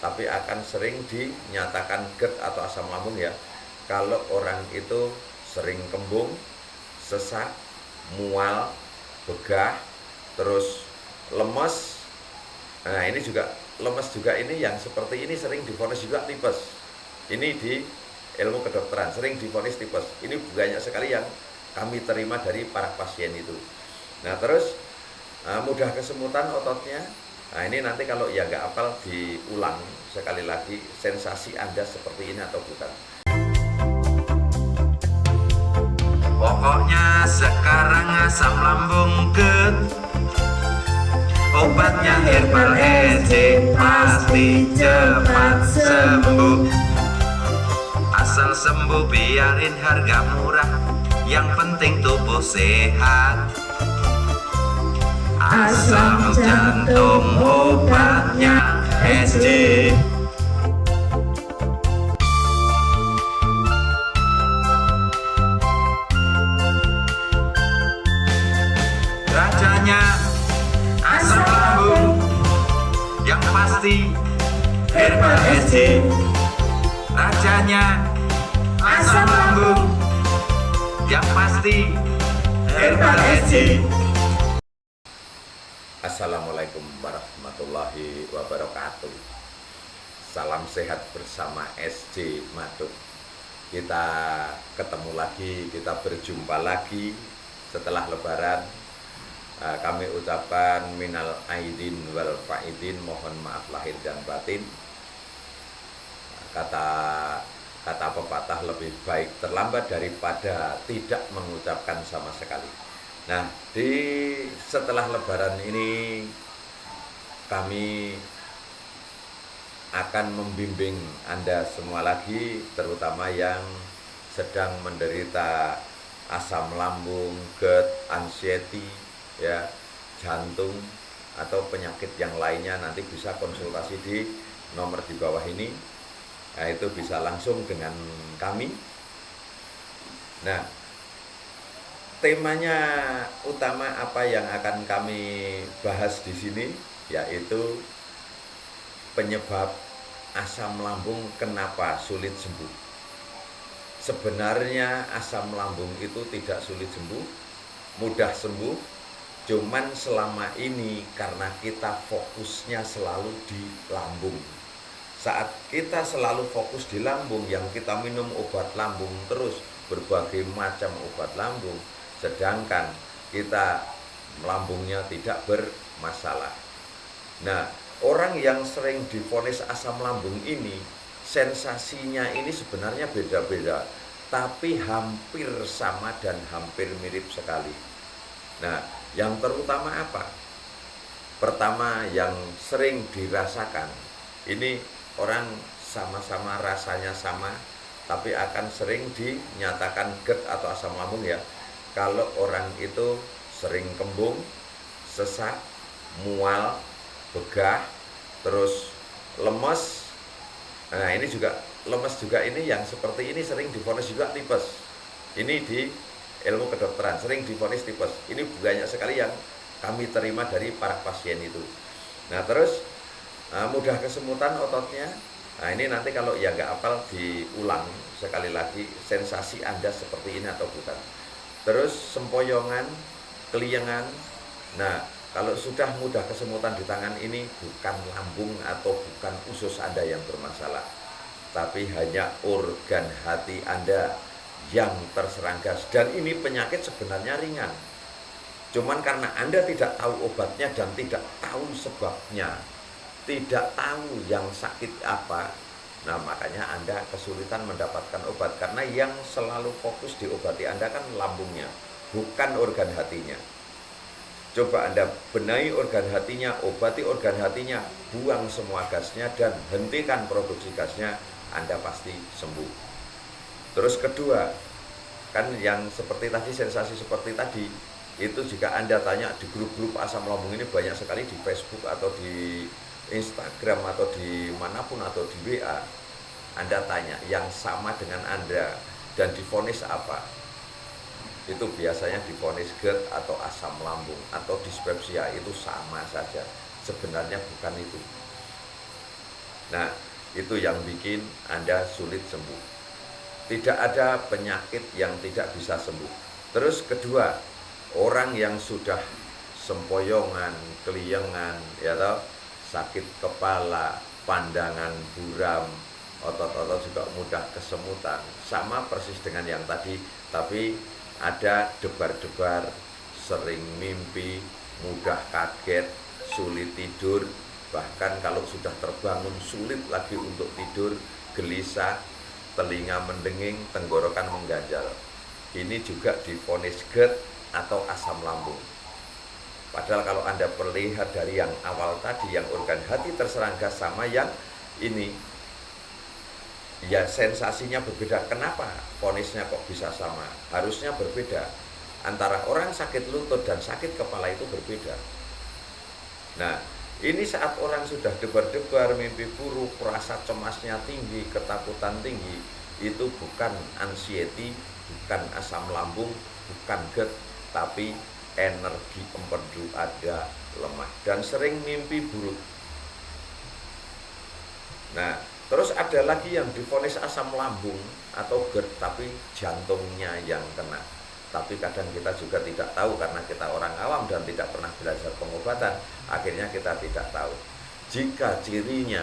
tapi akan sering dinyatakan GERD atau asam lambung ya. Kalau orang itu sering kembung, sesak, mual, begah, terus lemes. Nah ini juga lemes juga, ini yang seperti ini sering divonis juga tipes. Ini di ilmu kedokteran sering divonis tipes. Ini banyak sekali yang kami terima dari para pasien itu. Nah terus mudah kesemutan ototnya. Nah ini nanti kalau ya nggak hafal diulang sekali lagi, sensasi Anda seperti ini atau bukan. Pokoknya sekarang asam lambung GERD, obatnya herbal EC pasti cepat sembuh. Asal sembuh biarin harga murah, yang penting tubuh sehat. Asam jantung obatnya SC. Rajanya asam lambung, yang pasti herbal SC. Rajanya asam lambung, yang pasti herbal SC. Assalamualaikum warahmatullahi wabarakatuh. Salam sehat bersama SC Maduk. Kita ketemu lagi, kita berjumpa lagi setelah lebaran. Kami ucapkan minal aidin wal faidin, mohon maaf lahir dan batin. Kata pepatah, lebih baik terlambat daripada tidak mengucapkan sama sekali. Nah, setelah lebaran ini kami akan membimbing Anda semua lagi, terutama yang sedang menderita asam lambung, GERD, anxiety, ya, jantung atau penyakit yang lainnya. Nanti bisa konsultasi di nomor di bawah ini. Nah, itu bisa langsung dengan kami. Nah, temanya utama apa yang akan kami bahas di sini, yaitu penyebab asam lambung kenapa sulit sembuh. Sebenarnya asam lambung itu tidak sulit sembuh, mudah sembuh. Cuman selama ini karena kita fokusnya selalu di lambung. Saat kita selalu fokus di lambung, yang kita minum obat lambung terus, berbagai macam obat lambung, sedangkan kita lambungnya tidak bermasalah. Nah, orang yang sering divonis asam lambung ini, sensasinya ini sebenarnya beda-beda, tapi hampir sama dan hampir mirip sekali. Nah, yang terutama apa? Pertama, yang sering dirasakan, ini orang sama-sama rasanya sama, tapi akan sering dinyatakan GERD atau asam lambung ya. Kalau orang itu sering kembung, sesak, mual, begah, terus lemes. Nah ini juga lemes juga, ini yang seperti ini sering divonis juga tipes. Ini di ilmu kedokteran sering divonis tipes. Ini banyak sekali yang kami terima dari para pasien itu. Nah terus mudah kesemutan ototnya. Nah ini nanti kalau ya nggak hafal diulang sekali lagi, sensasi Anda seperti ini atau bukan. Terus sempoyongan, keliengan. Nah kalau sudah mudah kesemutan di tangan ini, bukan lambung atau bukan usus Anda yang bermasalah, tapi hanya organ hati Anda yang terserang gas. Dan ini penyakit sebenarnya ringan, cuman karena Anda tidak tahu obatnya dan tidak tahu sebabnya, tidak tahu yang sakit apa, nah makanya Anda kesulitan mendapatkan obat. Karena yang selalu fokus diobati Anda kan lambungnya, bukan organ hatinya. Coba Anda benahi organ hatinya, obati organ hatinya, buang semua gasnya dan hentikan produksi gasnya, Anda pasti sembuh. Terus kedua, kan yang seperti tadi, sensasi seperti tadi, itu jika Anda tanya di grup-grup asam lambung ini, banyak sekali di Facebook atau di Instagram atau di manapun atau di WA, Anda tanya yang sama dengan Anda dan divonis apa, itu biasanya divonis GERD atau asam lambung atau dispepsia, itu sama saja. Sebenarnya bukan itu. Nah, itu yang bikin Anda sulit sembuh. Tidak ada penyakit yang tidak bisa sembuh. Terus kedua, orang yang sudah sempoyongan, keliengan, ya toh, sakit kepala, pandangan buram, otot-otot juga mudah kesemutan, sama persis dengan yang tadi, tapi ada debar-debar, sering mimpi, mudah kaget, sulit tidur, bahkan kalau sudah terbangun sulit lagi untuk tidur, gelisah, telinga mendenging, tenggorokan mengganjal. Ini juga divonis GERD atau asam lambung. Padahal kalau Anda perlihat dari yang awal tadi, yang organ hati terserang gas sama yang ini, ya sensasinya berbeda. Kenapa vonisnya kok bisa sama? Harusnya berbeda. Antara orang sakit lutut dan sakit kepala itu berbeda. Nah, ini saat orang sudah debar-debar, mimpi buruk, rasa cemasnya tinggi, ketakutan tinggi, itu bukan anxiety, bukan asam lambung, bukan GERD, tapi energi empedu ada lemah dan sering mimpi buruk. Nah, terus ada lagi yang divonis asam lambung atau GERD tapi jantungnya yang kena. Tapi kadang kita juga tidak tahu karena kita orang awam dan tidak pernah belajar pengobatan, akhirnya kita tidak tahu. Jika cirinya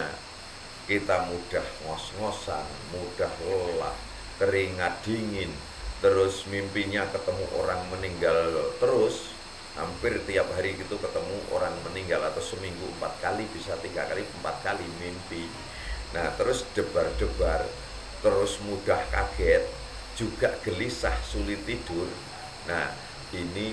kita mudah ngos-ngosan, mudah lelah, keringat dingin, terus mimpinya ketemu orang meninggal terus, hampir tiap hari gitu ketemu orang meninggal, atau seminggu 4 kali, bisa 3 kali, 4 kali mimpi. Nah, terus debar-debar, terus mudah kaget, juga gelisah, sulit tidur. Nah, ini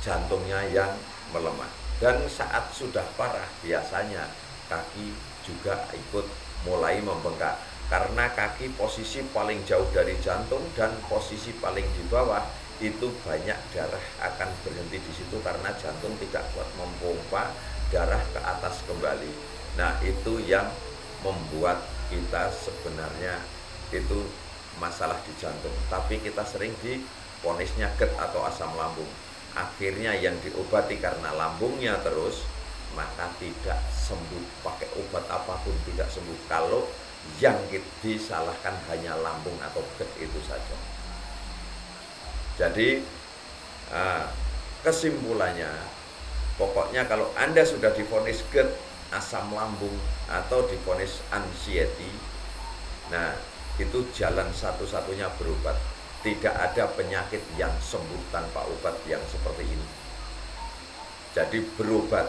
jantungnya yang melemah. Dan saat sudah parah, biasanya kaki juga ikut mulai membengkak. Karena kaki posisi paling jauh dari jantung dan posisi paling di bawah, itu banyak darah akan berhenti di situ karena jantung tidak kuat memompa darah ke atas kembali. Nah, itu yang membuat kita sebenarnya itu masalah di jantung, tapi kita sering divonisnya GERD atau asam lambung. Akhirnya yang diobati karena lambungnya terus, maka tidak sembuh, pakai obat apapun tidak sembuh kalau yang disalahkan hanya lambung atau GERD itu saja. Jadi kesimpulannya, pokoknya kalau Anda sudah divonis GERD, asam lambung, atau divonis anxiety, nah itu jalan satu-satunya berobat. Tidak ada penyakit yang sembuh tanpa obat yang seperti ini. Jadi berobat.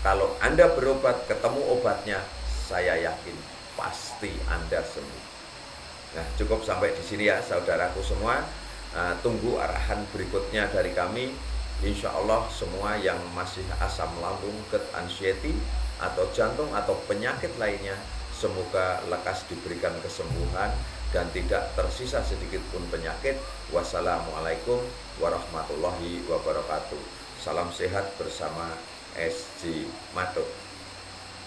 Kalau Anda berobat, ketemu obatnya, saya yakin pasti Anda sembuh. Nah, cukup sampai di sini ya saudaraku semua. Tunggu arahan berikutnya dari kami. Insya Allah semua yang masih asam lambung, GERD, anxiety, atau jantung, atau penyakit lainnya, semoga lekas diberikan kesembuhan dan tidak tersisa sedikit pun penyakit. Wassalamualaikum warahmatullahi wabarakatuh. Salam sehat bersama SJ Matuk.